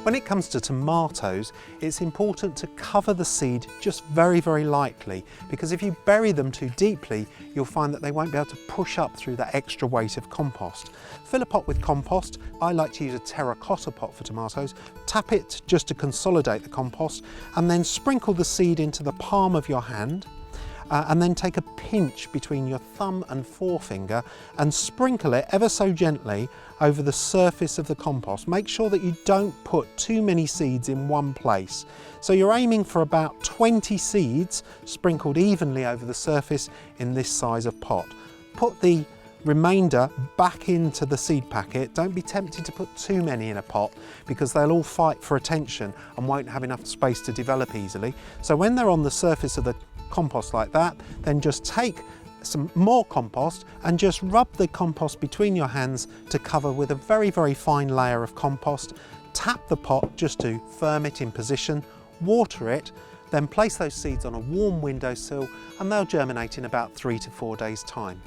When it comes to tomatoes, it's important to cover the seed just very, very lightly, because if you bury them too deeply, you'll find that they won't be able to push up through that extra weight of compost. Fill a pot with compost. I like to use a terracotta pot for tomatoes. Tap it just to consolidate the compost, and then sprinkle the seed into the palm of your hand. And then take a pinch between your thumb and forefinger and sprinkle it ever so gently over the surface of the compost. Make sure that you don't put too many seeds in one place. So you're aiming for about 20 seeds sprinkled evenly over the surface in this size of pot. Put the remainder back into the seed packet. Don't be tempted to put too many in a pot, because they'll all fight for attention and won't have enough space to develop easily. So when they're on the surface of the compost like that, then just take some more compost and just rub the compost between your hands to cover with a very, very fine layer of compost. Tap the pot just to firm it in position, water it, then place those seeds on a warm windowsill and they'll germinate in about 3 to 4 days' time.